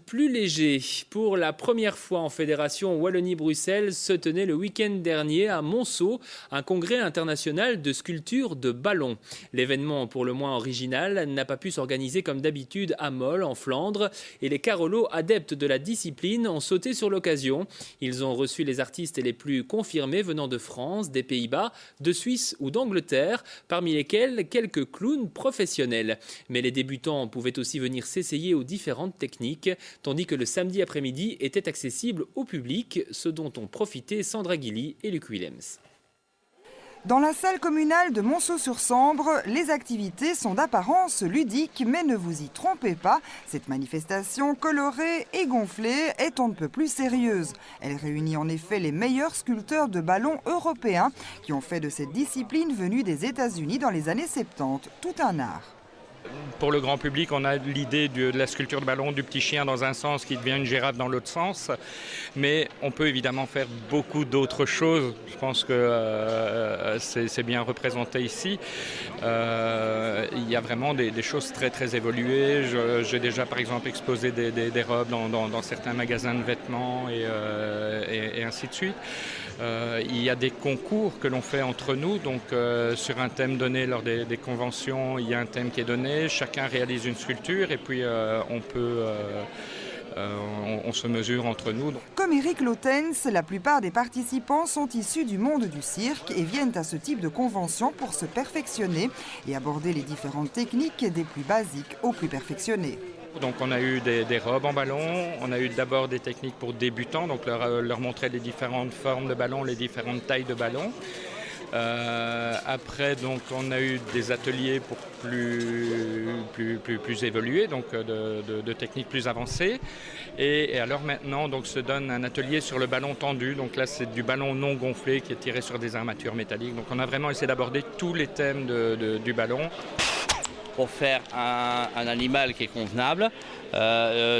Plus léger. Pour la première fois en Fédération Wallonie-Bruxelles se tenait le week-end dernier à Monceau un congrès international de sculpture de ballons. L'événement, pour le moins original, n'a pas pu s'organiser comme d'habitude à Mol, en Flandre, et les Carolos, adeptes de la discipline, ont sauté sur l'occasion. Ils ont reçu les artistes les plus confirmés venant de France, des Pays-Bas, de Suisse ou d'Angleterre, parmi lesquels quelques clowns professionnels. Mais les débutants pouvaient aussi venir s'essayer aux différentes techniques, tandis que le samedi après-midi était accessible au public, ce dont ont profité Sandra Guilly et Luc Willems. Dans la salle communale de Monceau-sur-Sambre, les activités sont d'apparence ludique, mais ne vous y trompez pas, cette manifestation colorée et gonflée est on ne peut plus sérieuse. Elle réunit en effet les meilleurs sculpteurs de ballons européens qui ont fait de cette discipline venue des États-Unis dans les années 70 tout un art. Pour le grand public, on a l'idée de la sculpture de ballon du petit chien dans un sens qui devient une girafe dans l'autre sens. Mais on peut évidemment faire beaucoup d'autres choses. Je pense que c'est bien représenté ici. Il y a vraiment des choses très très évoluées. J'ai déjà par exemple exposé des robes dans certains magasins de vêtements et ainsi de suite. Il y a des concours que l'on fait entre nous, donc sur un thème donné lors des conventions, il y a un thème qui est donné, chacun réalise une sculpture et puis on se mesure entre nous. Comme Eric Lautens, la plupart des participants sont issus du monde du cirque et viennent à ce type de convention pour se perfectionner et aborder les différentes techniques des plus basiques aux plus perfectionnés. Donc on a eu des robes en ballon, on a eu d'abord des techniques pour débutants, donc leur montrer les différentes formes de ballon, les différentes tailles de ballon. Après donc on a eu des ateliers pour plus évolués, donc de techniques plus avancées. Et alors maintenant donc se donne un atelier sur le ballon tendu, donc là c'est du ballon non gonflé qui est tiré sur des armatures métalliques. Donc on a vraiment essayé d'aborder tous les thèmes du ballon. Pour faire un animal qui est convenable.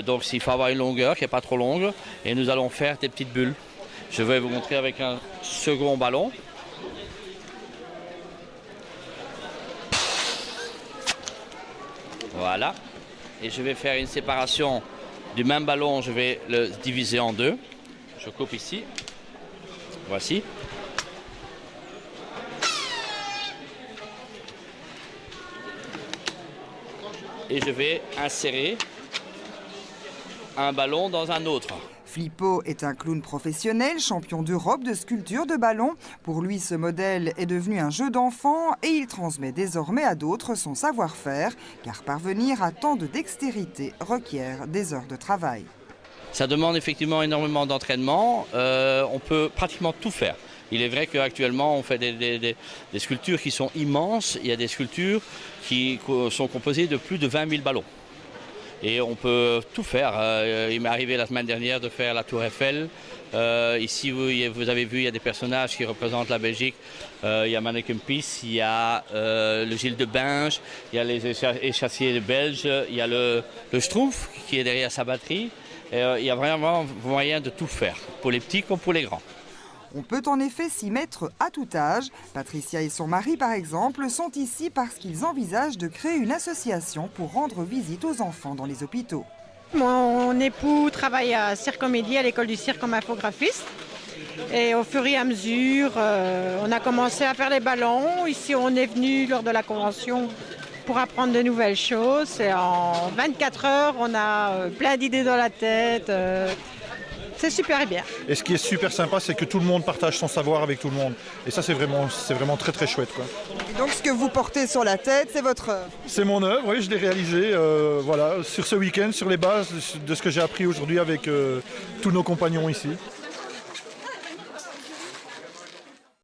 Donc il faut avoir une longueur qui n'est pas trop longue. Et nous allons faire des petites bulles. Je vais vous montrer avec un second ballon. Voilà. Et je vais faire une séparation du même ballon. Je vais le diviser en deux. Je coupe ici. Voici. Et je vais insérer un ballon dans un autre. Flippo est un clown professionnel, champion d'Europe de sculpture de ballons. Pour lui, ce modèle est devenu un jeu d'enfant et il transmet désormais à d'autres son savoir-faire, car parvenir à tant de dextérité requiert des heures de travail. Ça demande effectivement énormément d'entraînement. On peut pratiquement tout faire. Il est vrai qu'actuellement, on fait des sculptures qui sont immenses. Il y a des sculptures qui sont composées de plus de 20 000 ballons. Et on peut tout faire. Il m'est arrivé la semaine dernière de faire la Tour Eiffel. Ici, vous avez vu, il y a des personnages qui représentent la Belgique. Il y a Manneken Pis, il y a le Gilles de Binge, il y a les échassiers belges, il y a le Schtroumpf qui est derrière sa batterie. Il y a vraiment moyen de tout faire, pour les petits comme pour les grands. On peut en effet s'y mettre à tout âge. Patricia et son mari, par exemple, sont ici parce qu'ils envisagent de créer une association pour rendre visite aux enfants dans les hôpitaux. Mon époux travaille à Circomédie, à l'école du cirque comme infographiste. Et au fur et à mesure, on a commencé à faire les ballons. Ici, on est venu lors de la convention pour apprendre de nouvelles choses. Et en 24 heures, on a plein d'idées dans la tête. C'est super et bien. Et ce qui est super sympa, c'est que tout le monde partage son savoir avec tout le monde. Et ça, c'est vraiment très très chouette, quoi. Et donc ce que vous portez sur la tête, c'est votre œuvre? C'est mon œuvre, oui, je l'ai réalisée voilà, sur ce week-end, sur les bases de ce que j'ai appris aujourd'hui avec tous nos compagnons ici.